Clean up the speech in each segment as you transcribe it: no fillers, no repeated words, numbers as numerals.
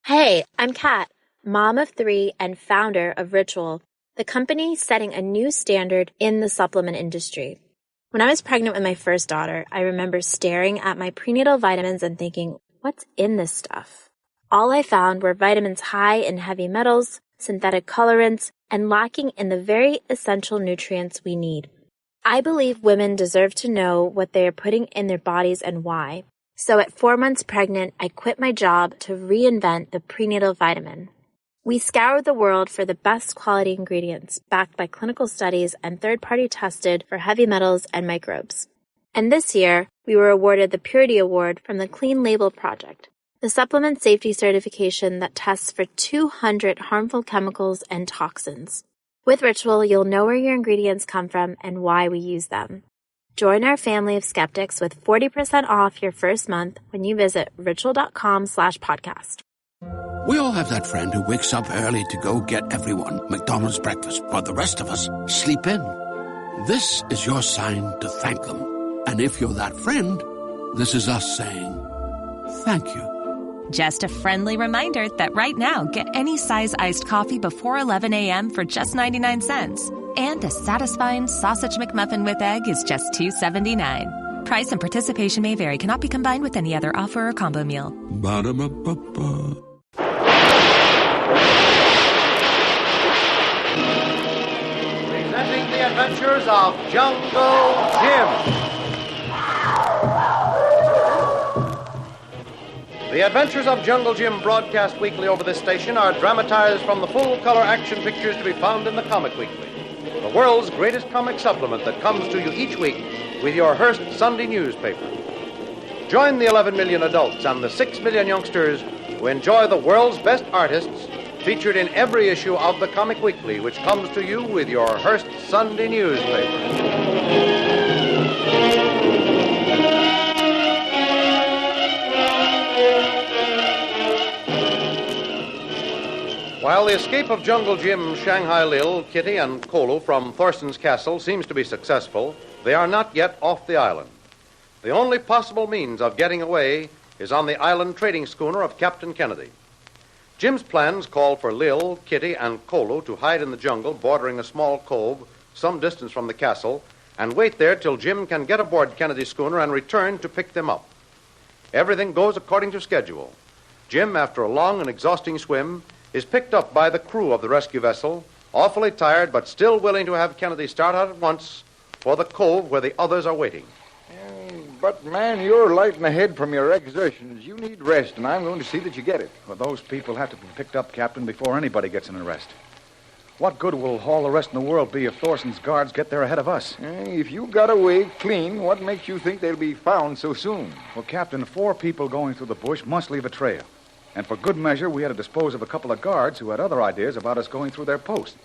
Hey, I'm Kat, mom of 3 and founder of Ritual, the company setting a new standard in the supplement industry. When I was pregnant with my first daughter, I remember staring at my prenatal vitamins and thinking, what's in this stuff? All I found were vitamins high in heavy metals, synthetic colorants, and lacking in the very essential nutrients we need. I believe women deserve to know what they are putting in their bodies and why. So at 4 months pregnant, I quit my job to reinvent the prenatal vitamin. We scoured the world for the best quality ingredients, backed by clinical studies and third-party tested for heavy metals and microbes. And this year, we were awarded the Purity Award from the Clean Label Project, the supplement safety certification that tests for 200 harmful chemicals and toxins. With Ritual, you'll know where your ingredients come from and why we use them. Join our family of skeptics with 40% off your first month when you visit ritual.com/podcast. We all have that friend who wakes up early to go get everyone McDonald's breakfast, while the rest of us sleep in. This is your sign to thank them. And if you're that friend, this is us saying thank you. Just a friendly reminder that right now, get any size iced coffee before 11 a.m. for just 99 cents. And a satisfying sausage McMuffin with egg is just $2.79. Price and participation may vary. Cannot be combined with any other offer or combo meal. Ba-da-ba-ba-ba. Presenting the adventures of Jungle Jim. The Adventures of Jungle Jim, broadcast weekly over this station, are dramatized from the full-color action pictures to be found in the Comic Weekly, the world's greatest comic supplement that comes to you each week with your Hearst Sunday newspaper. Join the 11 million adults and the 6 million youngsters who enjoy the world's best artists featured in every issue of the Comic Weekly, which comes to you with your Hearst Sunday newspaper. While the escape of Jungle Jim, Shanghai Lil, Kitty, and Kolu from Thorson's castle seems to be successful, they are not yet off the island. The only possible means of getting away is on the island trading schooner of Captain Kennedy. Jim's plans call for Lil, Kitty, and Kolu to hide in the jungle bordering a small cove some distance from the castle and wait there till Jim can get aboard Kennedy's schooner and return to pick them up. Everything goes according to schedule. Jim, after a long and exhausting swim, is picked up by the crew of the rescue vessel, awfully tired but still willing to have Kennedy start out at once for the cove where the others are waiting. But, man, you're lighting ahead from your exertions. You need rest, and I'm going to see that you get it. Well, those people have to be picked up, Captain, before anybody gets an arrest. What good will all the rest in the world be if Thorson's guards get there ahead of us? If you got away clean, what makes you think they'll be found so soon? Well, Captain, 4 people going through the bush must leave a trail. And for good measure, we had to dispose of a couple of guards who had other ideas about us going through their post.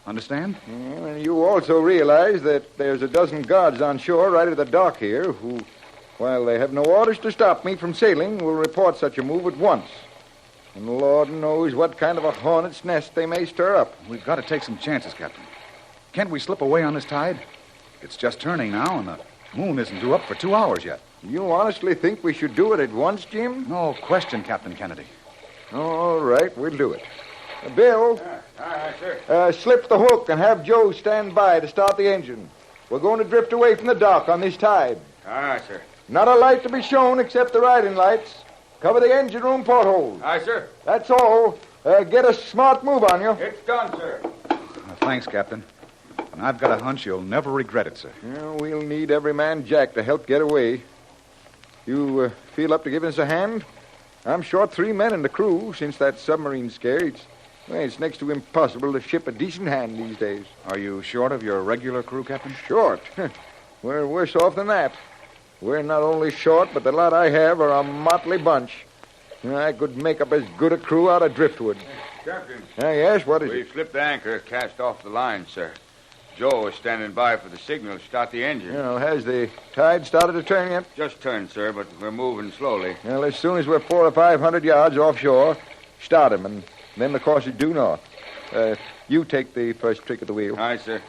Understand? And you also realize that there's a dozen guards on shore right at the dock here who, while they have no orders to stop me from sailing, will report such a move at once. And the Lord knows what kind of a hornet's nest they may stir up. We've got to take some chances, Captain. Can't we slip away on this tide? It's just turning now, and the moon isn't due up for 2 hours yet. You honestly think we should do it at once, Jim? No question, Captain Kennedy. All right, we'll do it. Bill. Sir. Slip the hook and have Joe stand by to start the engine. We're going to drift away from the dock on this tide. All right, sir. Not a light to be shown except the riding lights. Cover the engine room portholes. Aye, sir. That's all. Get a smart move on you. It's done, sir. Thanks, Captain. And I've got a hunch you'll never regret it, sir. We'll need every man jack to help get away. You feel up to giving us a hand? I'm short 3 men in the crew since that submarine scare. It's next to impossible to ship a decent hand these days. Are you short of your regular crew, Captain? Short? We're worse off than that. We're not only short, but the lot I have are a motley bunch. I could make up as good a crew out of driftwood. Captain. Yes, what is it? We've slipped the anchor, cast off the line, sir. Joe is standing by for the signal to start the engine. Has the tide started to turn yet? Just turned, sir, but we're moving slowly. Well, as soon as we're 400 or 500 yards offshore, start him, and then the course is due north. You take the first trick of the wheel. Aye, sir.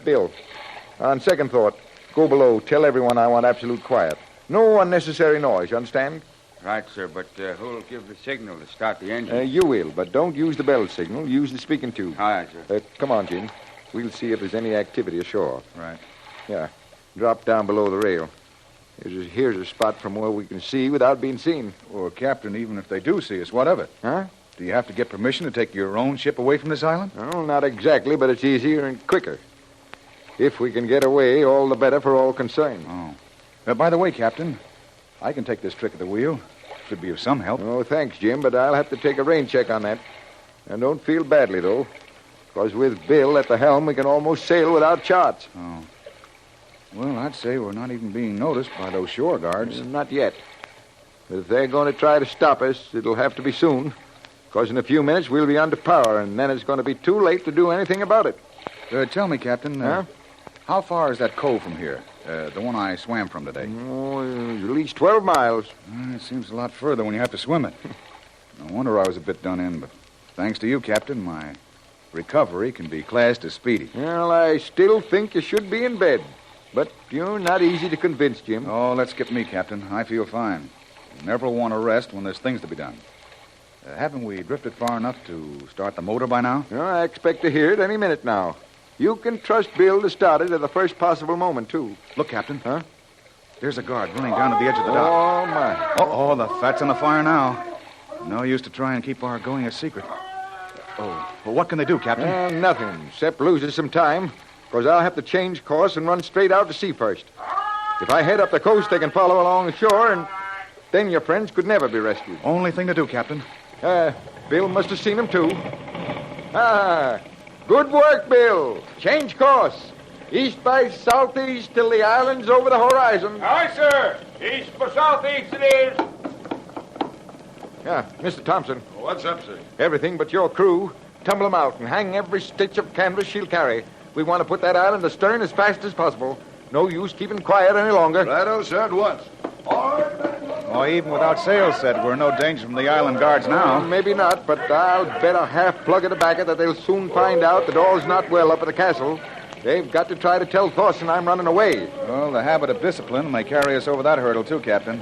Bill, on second thought, go below. Tell everyone I want absolute quiet. No unnecessary noise, you understand? Right, sir, but who'll give the signal to start the engine? You will, but don't use the bell signal. Use the speaking tube. All right, sir. Come on, Jim. We'll see if there's any activity ashore. Right. Yeah. Drop down below the rail. Here's a spot from where we can see without being seen. Well, Captain, even if they do see us, what of it? Huh? Do you have to get permission to take your own ship away from this island? Well, not exactly, but it's easier and quicker. If we can get away, all the better for all concerned. Oh. By the way, Captain, I can take this trick at the wheel. Should be of some help. Oh, thanks, Jim, but I'll have to take a rain check on that. And don't feel badly, though, because with Bill at the helm, we can almost sail without charts. Oh. Well, I'd say we're not even being noticed by those shore guards. Not yet. But if they're going to try to stop us, it'll have to be soon. Because in a few minutes, we'll be under power, and then it's going to be too late to do anything about it. Tell me, Captain, how far is that cove from here? The one I swam from today? Oh, at least 12 miles. It seems a lot further when you have to swim it. No wonder I was a bit done in, but thanks to you, Captain, my recovery can be classed as speedy. Well, I still think you should be in bed. But you're not easy to convince, Jim. Oh, let's skip me, Captain. I feel fine. You never want to rest when there's things to be done. Haven't we drifted far enough to start the motor by now? I expect to hear it any minute now. You can trust Bill to start it at the first possible moment, too. Look, Captain. Huh? There's a guard running down to the edge of the dock. Oh, my. Oh, the fat's on the fire now. No use to try and keep our going a secret. Oh, well, what can they do, Captain? Nothing, except loses some time, because I'll have to change course and run straight out to sea first. If I head up the coast, they can follow along the shore, and then your friends could never be rescued. Only thing to do, Captain. Bill must have seen them, too. Good work, Bill. Change course. East by southeast till the island's over the horizon. Aye, sir. East for southeast it is. Yeah, Mr. Thompson. What's up, sir? Everything but your crew. Tumble them out and hang every stitch of canvas she'll carry. We want to put that island astern as fast as possible. No use keeping quiet any longer. Righto, sir, at once. Oh, even without sails set, we're in no danger from the island guards now. Maybe not, but I'll bet a half plug of tobacco that they'll soon find out that all's not well up at the castle. They've got to try to tell Thorson I'm running away. Well, the habit of discipline may carry us over that hurdle, too, Captain.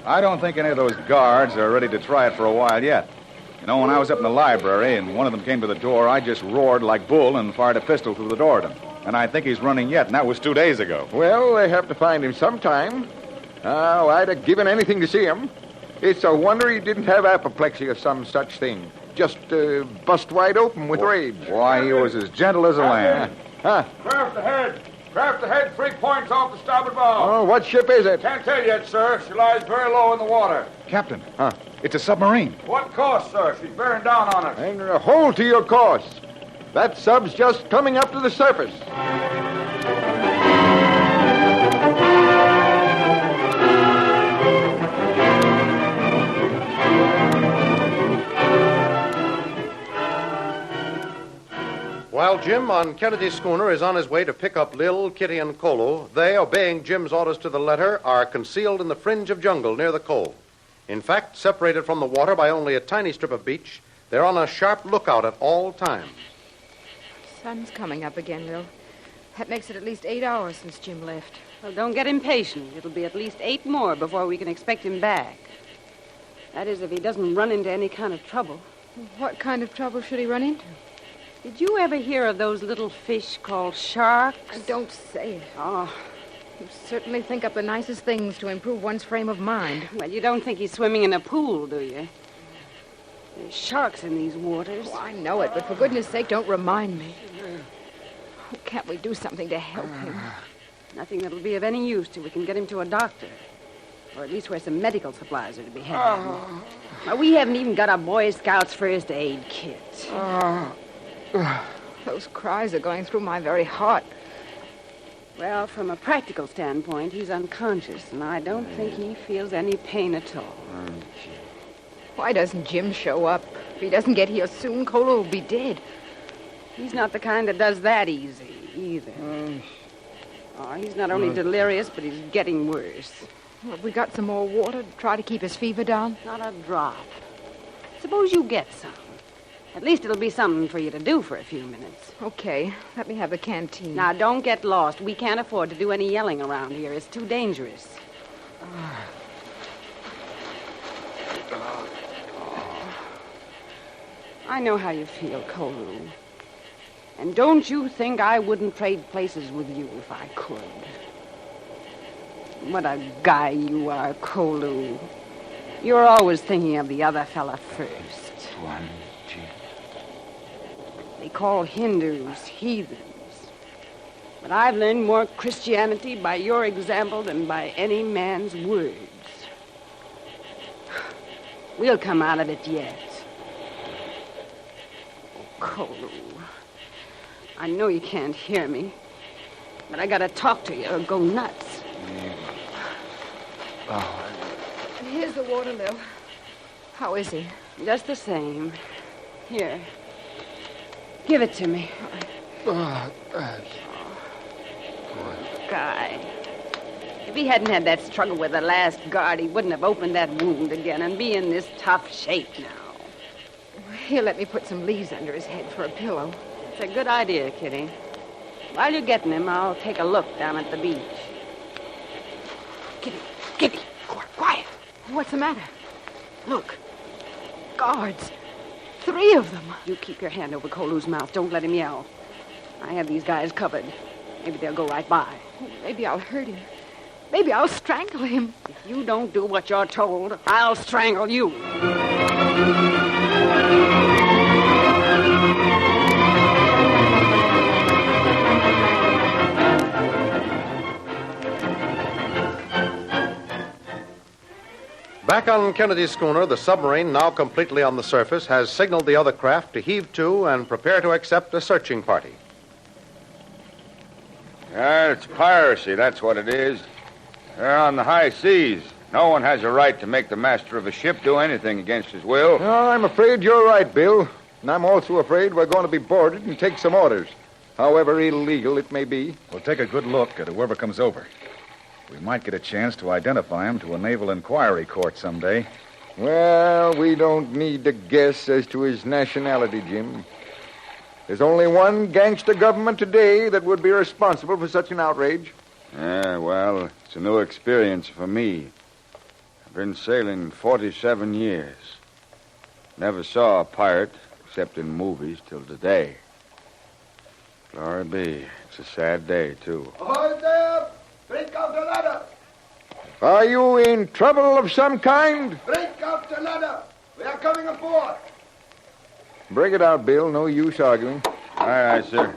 I don't think any of those guards are ready to try it for a while yet. You know, when I was up in the library and one of them came to the door, I just roared like bull and fired a pistol through the door at him. And I think he's running yet, and that was 2 days ago. Well, they have to find him sometime. Oh, I'd have given anything to see him. It's a wonder he didn't have apoplexy or some such thing. Just bust wide open with rage. Why, he was as gentle as a lamb. Craft ahead. Craft ahead, 3 points off the starboard bow. Oh, what ship is it? Can't tell yet, sir. She lies very low in the water. Captain. It's a submarine. What course, sir? She's bearing down on us. And hold to your course. That sub's just coming up to the surface. While Jim on Kennedy's schooner is on his way to pick up Lil, Kitty, and Kolu, they, obeying Jim's orders to the letter, are concealed in the fringe of jungle near the cove. In fact, separated from the water by only a tiny strip of beach, they're on a sharp lookout at all times. Sun's coming up again, Lil. That makes it at least 8 hours since Jim left. Well, don't get impatient. It'll be at least 8 more before we can expect him back. That is, if he doesn't run into any kind of trouble. What kind of trouble should he run into? Did you ever hear of those little fish called sharks? Don't say it. Oh. You certainly think up the nicest things to improve one's frame of mind. Well, you don't think he's swimming in a pool, do you? There's sharks in these waters. Oh, I know it, but for goodness sake, don't remind me. Oh, can't we do something to help him? Nothing that'll be of any use till we can get him to a doctor. Or at least where some medical supplies are to be had. Now, we haven't even got a Boy Scout's first aid kit. Those cries are going through my very heart. Well, from a practical standpoint, he's unconscious, and I don't think he feels any pain at all. Why doesn't Jim show up? If he doesn't get here soon, Kolu will be dead. He's not the kind that does that easy, either. He's not only delirious, but he's getting worse. Have we got some more water to try to keep his fever down? Not a drop. Suppose you get some. At least it'll be something for you to do for a few minutes. Okay. Let me have the canteen. Now, don't get lost. We can't afford to do any yelling around here. It's too dangerous. I know how you feel, Kolu. And don't you think I wouldn't trade places with you if I could. What a guy you are, Kolu. You're always thinking of the other fella first. 20. They call Hindus heathens. But I've learned more Christianity by your example than by any man's words. We'll come out of it yet. Oh, Kolu. I know you can't hear me, but I gotta talk to you or go nuts. Oh. Here's the water, Lil. How is he? Just the same. Here. Give it to me. Oh, Poor guy. If he hadn't had that struggle with the last guard, he wouldn't have opened that wound again and be in this tough shape now. He'll let me put some leaves under his head for a pillow. It's a good idea, Kitty. While you're getting him, I'll take a look down at the beach. Kitty, quiet. What's the matter? Look. Guards. 3 of them. You keep your hand over Kolu's mouth. Don't let him yell. I have these guys covered. Maybe they'll go right by. Oh, maybe I'll hurt him. Maybe I'll strangle him. If you don't do what you're told, I'll strangle you. Back on Kennedy's schooner, the submarine, now completely on the surface, has signaled the other craft to heave to and prepare to accept a searching party. Yeah, it's piracy, that's what it is. They're on the high seas. No one has a right to make the master of a ship do anything against his will. No, I'm afraid you're right, Bill. And I'm also afraid we're going to be boarded and take some orders, however illegal it may be. We'll take a good look at whoever comes over. We might get a chance to identify him to a naval inquiry court someday. Well, we don't need to guess as to his nationality, Jim. There's only one gangster government today that would be responsible for such an outrage. Yeah, well, it's a new experience for me. I've been sailing 47 years. Never saw a pirate, except in movies, till today. Glory be. It's a sad day, too. Ahoy there! Break out the ladder! Are you in trouble of some kind? Break out the ladder! We are coming aboard! Break it out, Bill. No use arguing. Aye, aye, sir.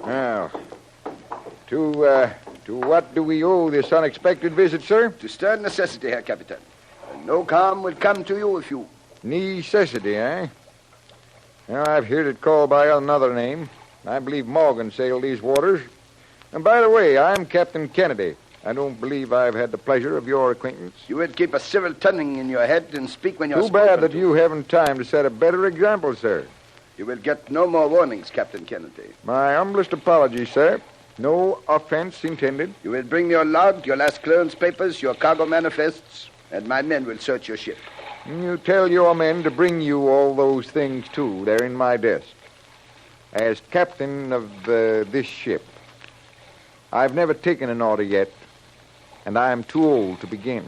Now, to what do we owe this unexpected visit, sir? To stern necessity, Herr Captain. And no harm will come to you if you... Necessity, eh? Now, I've heard it called by another name. I believe Morgan sailed these waters. And by the way, I'm Captain Kennedy. I don't believe I've had the pleasure of your acquaintance. You will keep a civil tongue in your head and speak when you're Too bad that to. you haven't time to set a better example, sir. You will get no more warnings, Captain Kennedy. My humblest apologies, sir. No offense intended. You will bring your log, your last clearance papers, your cargo manifests, and my men will search your ship. You tell your men to bring you all those things, too. They're in my desk. As captain of this ship, I've never taken an order yet, and I am too old to begin.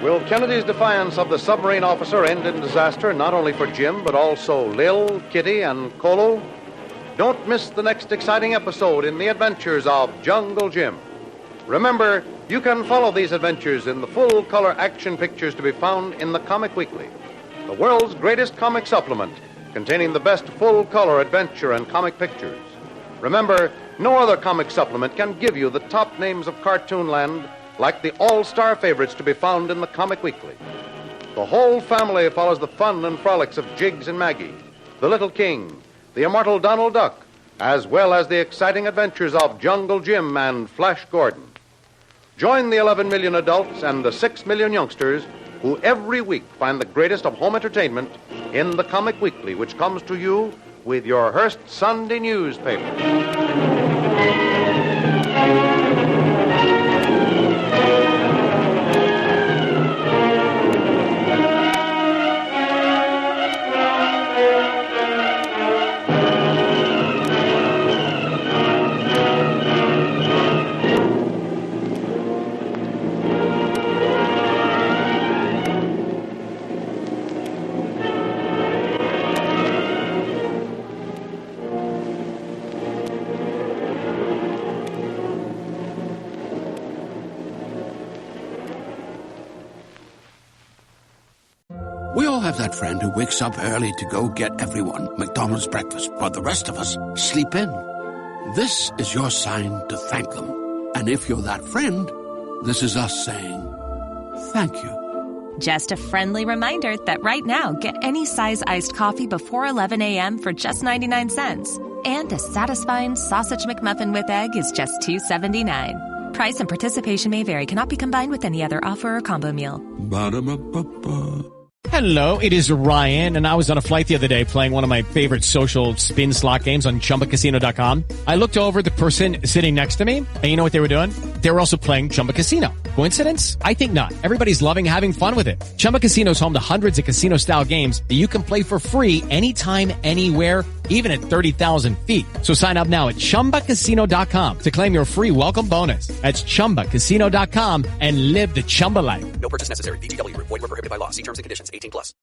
Will Kennedy's defiance of the submarine officer end in disaster not only for Jim, but also Lil, Kitty, and Kolu? Don't miss the next exciting episode in the adventures of Jungle Jim. Remember, you can follow these adventures in the full-color action pictures to be found in the Comic Weekly, the world's greatest comic supplement, containing the best full-color adventure and comic pictures. Remember, no other comic supplement can give you the top names of cartoonland like the all-star favorites to be found in the Comic Weekly. The whole family follows the fun and frolics of Jiggs and Maggie, the Little King, the immortal Donald Duck, as well as the exciting adventures of Jungle Jim and Flash Gordon. Join the 11 million adults and the 6 million youngsters who every week find the greatest of home entertainment in the Comic Weekly, which comes to you with your Hearst Sunday newspaper. all have that friend who wakes up early to go get everyone McDonald's breakfast, while the rest of us sleep in. This is your sign to thank them. And if you're that friend, this is us saying thank you. Just a friendly reminder that right now, get any size iced coffee before 11 a.m. for just 99 cents. And a satisfying sausage McMuffin with egg is just $2.79. Price and participation may vary. Cannot be combined with any other offer or combo meal. Ba-da-ba-ba-ba. Hello, it is Ryan, and I was on a flight the other day playing one of my favorite social spin slot games on ChumbaCasino.com. I looked over at the person sitting next to me, and you know what they were doing? They were also playing Chumba Casino. Coincidence? I think not. Everybody's loving having fun with it. Chumba Casino is home to hundreds of casino-style games that you can play for free anytime, anywhere, even at 30,000 feet. So sign up now at ChumbaCasino.com to claim your free welcome bonus. That's ChumbaCasino.com and live the Chumba life. No purchase necessary. VGW. Void where prohibited by law. See terms and conditions. 18+.